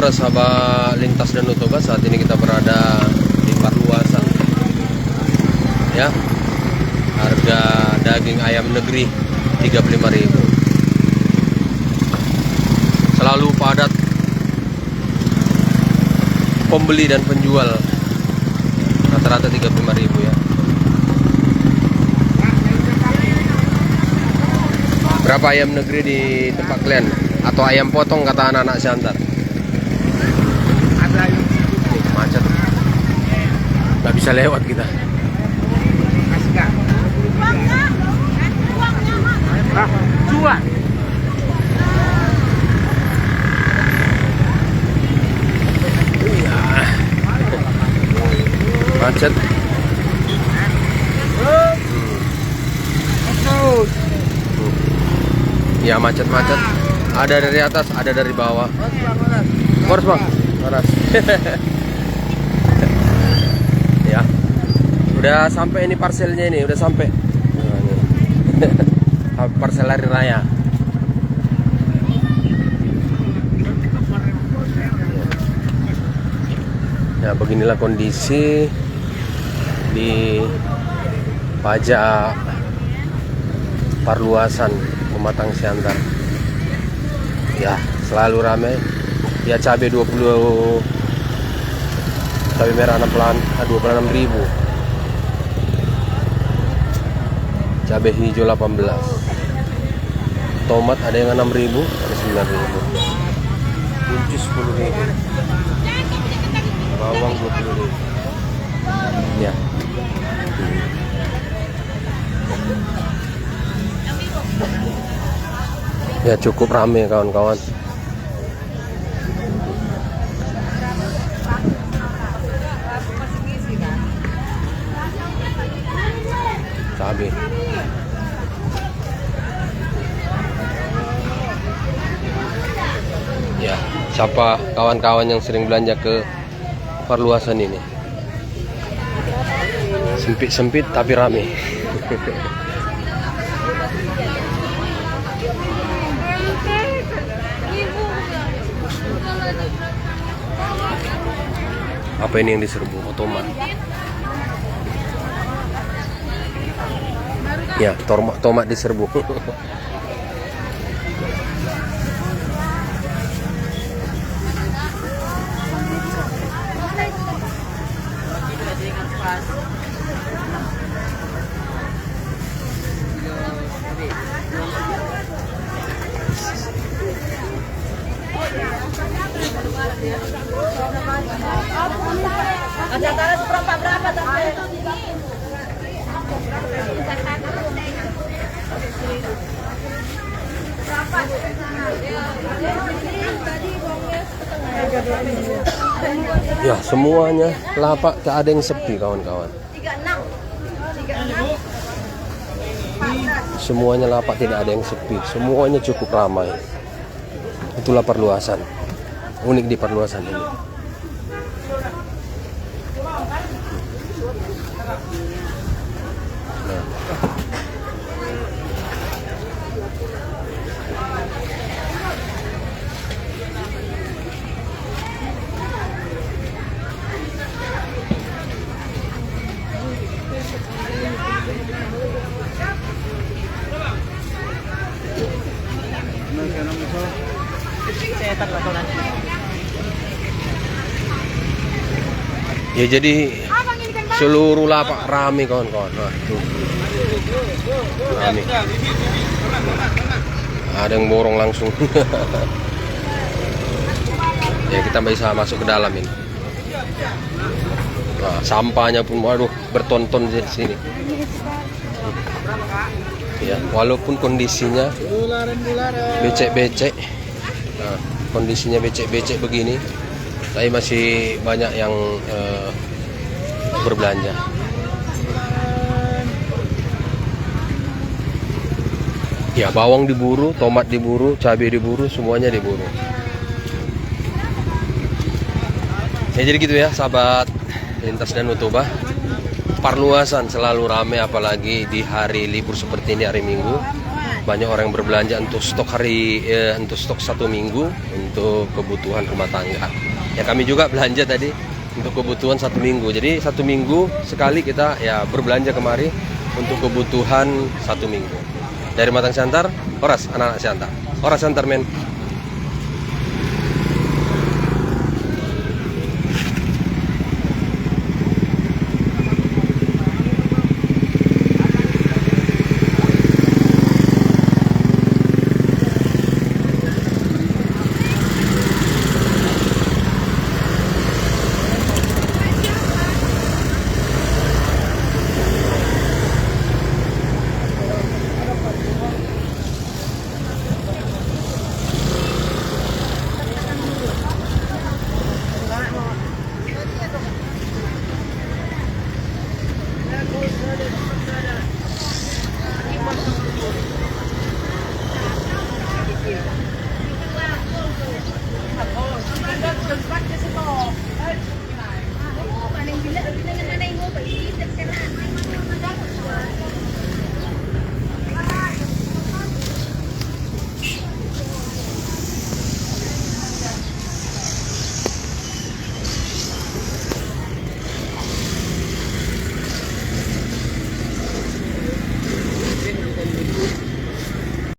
para sahabat lintas dan Toba, saat ini kita berada di Parluasan. Ya, harga daging ayam negeri 35.000. Selalu padat pembeli dan penjual, rata-rata 35.000 ya. Berapa ayam negeri di tempat kalian? Atau ayam potong kata anak-anak Siantar? Ada ayam Macet, nggak bisa lewat kita. Aska. Cuan. Macet. Ya, macet-macet. Ada dari atas, ada dari bawah. Kors bang, panas. Ya, udah sampai ini parselnya ini, udah sampai. Parsel hari raya. Ya, beginilah kondisi di pajak Parluasan Pematang Siantar. Ya, selalu ramai. Ya, cabai 20, cabai merah 26.000, cabai hijau 18, tomat ada yang 6.000, ada 9.000, buncis 10.000, bawang 20.000. Ya. Ya, cukup ramai kawan-kawan. Cabai. Ya, siapa kawan-kawan yang sering belanja ke Parluasan ini? Sempit-sempit tapi ramai. Apa ini yang diserbu? Tomat. Ya, tomat diserbu. Ada taras seperempat berapa tante? Ya, semuanya lapak, tak ada yang sepi kawan-kawan. 36. Semuanya lapak, tidak ada yang sepi. Semuanya cukup ramai. Itulah Parluasan. Unik di Parluasan ini. Ya, jadi seluruh lapak ramai kawan-kawan. Nah, tuh. Ramai. Ada yang borong langsung. Ya, kita bisa masuk ke dalam ini. Nah, sampahnya pun waduh bertonton di sini. Ya, walaupun kondisinya becek-becek. Nah, kondisinya becek-becek begini, tapi masih banyak yang berbelanja. Ya, bawang diburu, tomat diburu, cabai diburu, semuanya diburu. Ya, jadi gitu ya sahabat lintas dan Toba. Parluasan selalu ramai, apalagi di hari libur seperti ini, hari Minggu. banyak orang yang berbelanja untuk stok untuk stok 1 minggu untuk kebutuhan rumah tangga. Ya kami juga belanja tadi untuk kebutuhan 1 minggu. Jadi 1 minggu sekali kita ya berbelanja kemari untuk kebutuhan 1 minggu. Dari Matang Siantar, Oras anak-anak Siantar. Oras Siantar men.